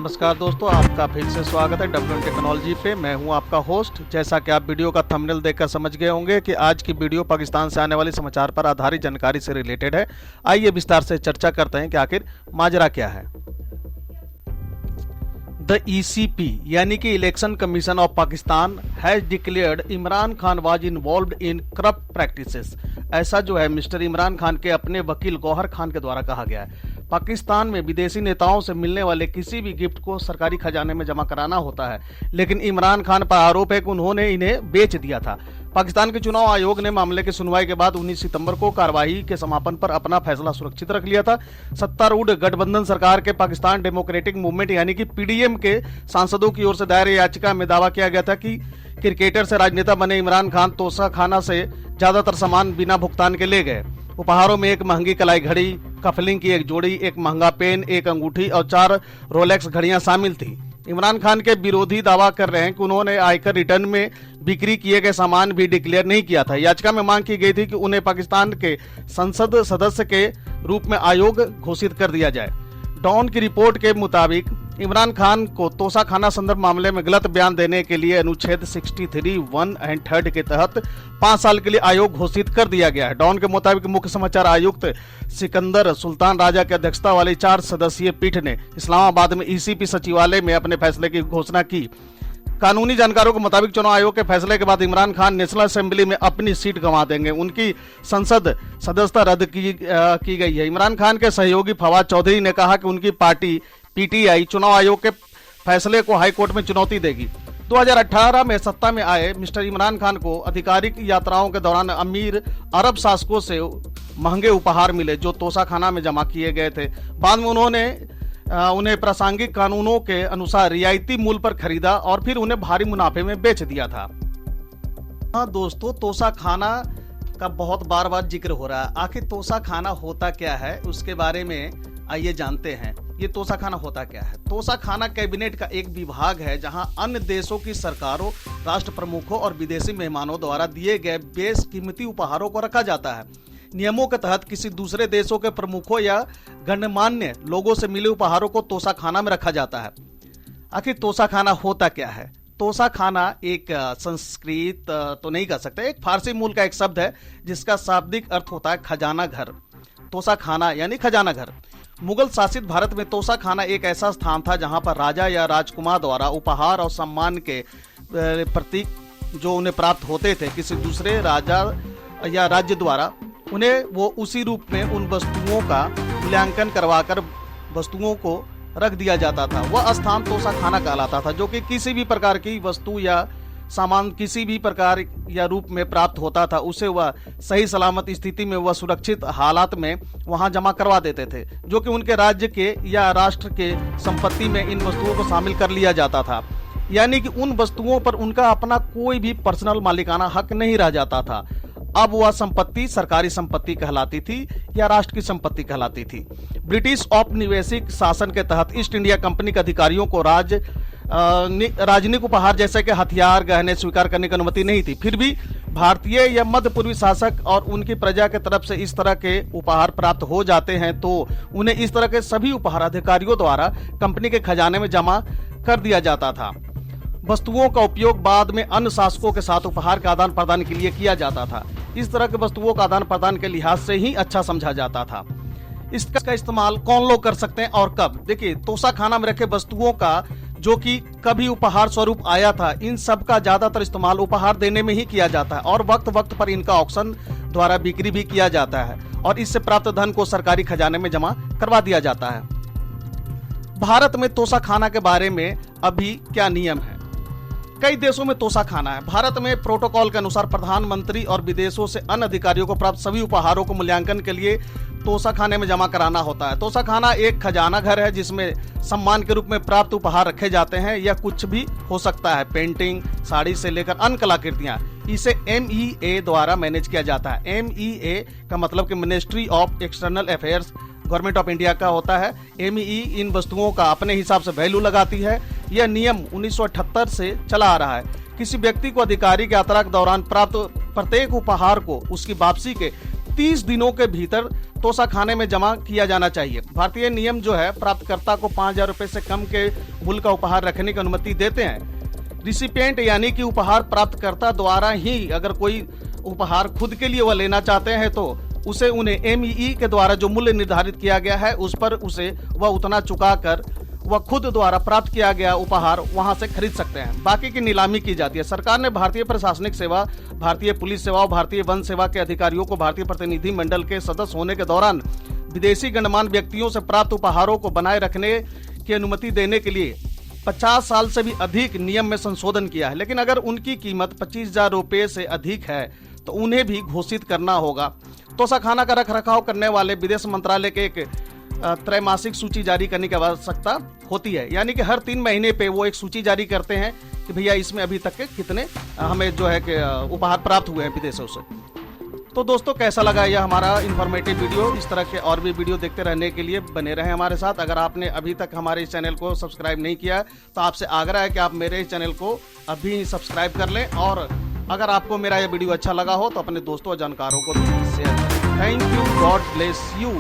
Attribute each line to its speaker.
Speaker 1: नमस्कार दोस्तों, आपका फिर से स्वागत है डब्ल्यू टेक्नोलॉजी पे। मैं हूं आपका होस्ट। जैसा कि आप वीडियो का थंबनेल देखकर समझ गए होंगे कि आज की वीडियो पाकिस्तान से आने वाली समाचार पर आधारित जानकारी से रिलेटेड है। आइए विस्तार से चर्चा करते हैं कि आखिर माजरा क्या है। द ECP यानी कि election commission of Pakistan has declared Imran Khan was involved in corrupt practices. ऐसा जो है मिस्टर इमरान खान के अपने वकील गौहर खान के द्वारा कहा गया है। पाकिस्तान में विदेशी नेताओं से मिलने वाले किसी भी गिफ्ट को सरकारी खजाने में जमा कराना होता है, लेकिन इमरान खान पर आरोप है कि उन्होंने इन्हें बेच दिया था। पाकिस्तान के चुनाव आयोग ने मामले की सुनवाई के बाद 19 सितंबर को कार्रवाई के समापन पर अपना फैसला सुरक्षित रख लिया था। सत्तारूढ़ गठबंधन सरकार के पाकिस्तान डेमोक्रेटिक मूवमेंट यानी कि PDM के सांसदों की ओर से दायर याचिका में दावा किया गया था कि क्रिकेटर से राजनेता बने इमरान खान तोसा खाना से ज्यादातर सामान बिना भुगतान के ले गए। उपहारों में एक महंगी कलाई घड़ी, कफलिंग की एक जोड़ी, एक महंगा पेन, एक अंगूठी और 4 रोलेक्स घड़ियां शामिल थी। इमरान खान के विरोधी दावा कर रहे हैं कि उन्होंने आयकर रिटर्न में बिक्री किए गए सामान भी डिक्लेयर नहीं किया था। याचिका में मांग की गई थी कि उन्हें पाकिस्तान के संसद सदस्य के रूप में आयोग घोषित कर दिया जाए। डॉन की रिपोर्ट के मुताबिक इमरान खान को तोसा खाना संदर्भ मामले में गलत बयान देने के लिए अनुच्छेद 63 1 एंड 3 के तहत 5 साल के लिए आयोग घोषित कर दिया गया है। डॉन के मुताबिक मुख्य समाचार आयुक्त सिकंदर सुल्तान राजा की अध्यक्षता वाली 4 सदस्यीय पीठ ने इस्लामाबाद में ECP सचिवालय में अपने फैसले की घोषणा की। कानूनी जानकारों के मुताबिक चुनाव आयोग के फैसले के बाद इमरान खान नेशनल असेंबली में अपनी सीट गंवा देंगे। उनकी संसद सदस्यता रद्द की गई है। इमरान खान के सहयोगी फवाद चौधरी ने कहा कि उनकी पार्टी PTI चुनाव आयोग के फैसले को हाईकोर्ट में चुनौती देगी। 2018 में सत्ता में आए मिस्टर इमरान खान को आधिकारिक यात्राओं के दौरान अमीर अरब शासकों से महंगे उपहार मिले जो तोसा खाना में जमा किए गए थे। बाद में उन्हें प्रासंगिक कानूनों के अनुसार रियायती मूल्य पर खरीदा और फिर उन्हें भारी मुनाफे में बेच दिया था। हाँ दोस्तों, तोसा खाना का बहुत बार बार जिक्र हो रहा है। आखिर तोसा खाना होता क्या है, उसके बारे में आइए जानते हैं। ये तोसा खाना होता क्या है। तोसा खाना कैबिनेट का एक विभाग है जहां अन्य देशों की सरकारों, राष्ट्र प्रमुखों और विदेशी मेहमानों द्वारा दिए गए बेशकीमती उपहारों को रखा जाता है। नियमों के तहत किसी दूसरे देशों के प्रमुखों या गणमान्य लोगों से मिले उपहारों को तोसा खाना में रखा जाता है। आखिर तोसा खाना होता क्या है। तोसा खाना एक संस्कृत तो नहीं कह सकते, एक फारसी मूल का एक शब्द है जिसका शाब्दिक अर्थ होता है खजाना घर। तोसा खाना यानी खजाना घर। मुगल शासित भारत में तोसा खाना एक ऐसा स्थान था जहां पर राजा या राजकुमार द्वारा उपहार और सम्मान के प्रतीक जो उन्हें प्राप्त होते थे किसी दूसरे राजा या राज्य द्वारा, उन्हें वो उसी रूप में उन वस्तुओं का मूल्यांकन करवाकर वस्तुओं को रख दिया जाता था। वह स्थान तोसा खाना कहलाता था, जो कि किसी भी प्रकार की वस्तु या सामान किसी भी प्रकार या रूप में प्राप्त होता था उसे वह सही सलामत स्थिति में वह सुरक्षित हालात में वहां जमा करवा देते थे, जो कि उनके राज्य के या राष्ट्र के संपत्ति में इन वस्तुओं को शामिल कर लिया जाता था। यानी कि उन वस्तुओं पर उनका अपना कोई भी पर्सनल मालिकाना हक नहीं रह जाता था। अब वह संपत्ति सरकारी संपत्ति कहलाती थी या राष्ट्र की संपत्ति कहलाती थी। ब्रिटिश औपनिवेशिक शासन के तहत ईस्ट इंडिया कंपनी के अधिकारियों को राजनीतिक उपहार जैसे कि हथियार, गहने स्वीकार करने की अनुमति नहीं थी। फिर भी भारतीय या मध्य पूर्वी शासक और उनकी प्रजा के तरफ से इस तरह के उपहार प्राप्त हो जाते हैं तो उन्हें इस तरह के सभी उपहार अधिकारियों द्वारा कंपनी के खजाने में जमा कर दिया जाता था। वस्तुओं का उपयोग बाद में अन्य शासकों के साथ उपहार का आदान प्रदान के लिए किया जाता था। इस तरह के वस्तुओं का आदान प्रदान के लिहाज से ही अच्छा समझा जाता था। इसका इस्तेमाल कौन लोग कर सकते हैं और कब। देखिए, तोसा खाना में रखे वस्तुओं का जो कि कभी उपहार स्वरूप आया था, इन सब का ज्यादातर इस्तेमाल उपहार देने में ही किया जाता है और वक्त वक्त पर इनका ऑक्शन द्वारा बिक्री भी किया जाता है और इससे प्राप्त धन को सरकारी खजाने में जमा करवा दिया जाता है। भारत में तोसा खाना के बारे में अभी क्या नियम है। कई देशों में तोसा खाना है। भारत में प्रोटोकॉल के अनुसार प्रधानमंत्री और विदेशों से अन्य अधिकारियों को प्राप्त सभी उपहारों को मूल्यांकन के लिए तोसा खाने में जमा कराना होता है। तोसा खाना एक खजाना घर है जिसमें सम्मान के रूप में प्राप्त उपहार रखे जाते हैं। यह कुछ भी हो सकता है, पेंटिंग, साड़ी से लेकर अन्य कलाकृतियां। इसे MEA द्वारा मैनेज किया जाता है। MEA का मतलब कि ministry of external affairs, government of India का होता है। MEE इन वस्तुओं का अपने हिसाब से वैल्यू लगाती है। यह नियम 1978 से चला आ रहा है। किसी व्यक्ति को आधिकारिक यात्रा के दौरान प्राप्त प्रत्येक उपहार को उसकी वापसी के 30 दिनों के भीतर तोशाखाने में जमा किया जाना चाहिए। भारतीय नियम जो है प्राप्तकर्ता को 5,000 रुपए से कम के मूल्य का उपहार रखने की अनुमति देते हैं। रिसिपिएंट यानी कि उपहार प्राप्तकर्ता द्वारा ही अगर कोई उपहार खुद के लिए वह लेना चाहते हैं तो उसे उन्हें एमईई के द्वारा जो मूल्य निर्धारित किया गया है उस पर उसे वह उतना चुकाकर वह खुद द्वारा प्राप्त किया गया उपहार वहां से खरीद सकते हैं। बाकी की नीलामी की जाती है। सरकार ने भारतीय प्रशासनिक सेवा, भारतीय पुलिस सेवा और भारतीय वन सेवा के अधिकारियों को भारतीय प्रतिनिधि मंडल के सदस्य होने के दौरान विदेशी गणमान्य व्यक्तियों से प्राप्त उपहारों को बनाए रखने की अनुमति देने के लिए 50 साल से भी अधिक नियम में संशोधन किया है। लेकिन अगर उनकी कीमत 25,000 रुपए से अधिक है तो उन्हें भी घोषित करना होगा। तोशाखाना का रखरखाव करने वाले विदेश मंत्रालय के एक त्रैमासिक सूची जारी करने की आवश्यकता होती है, यानी कि हर 3 महीने पे वो एक सूची जारी करते हैं कि भैया इसमें अभी तक के कितने हमें जो है कि उपहार प्राप्त हुए हैं विदेशों से। तो दोस्तों कैसा लगा यह हमारा इन्फॉर्मेटिव वीडियो? इस तरह के और भी वीडियो देखते रहने के लिए बने रहें हमारे साथ। अगर आपने अभी तक हमारे इस चैनल को सब्सक्राइब नहीं किया तो आपसे आग्रह है कि आप मेरे इस चैनल को अभी सब्सक्राइब कर लें, और अगर आपको मेरा यह वीडियो अच्छा लगा हो तो अपने दोस्तों और जानकारों को भी शेयर करें। Thank you, God bless you.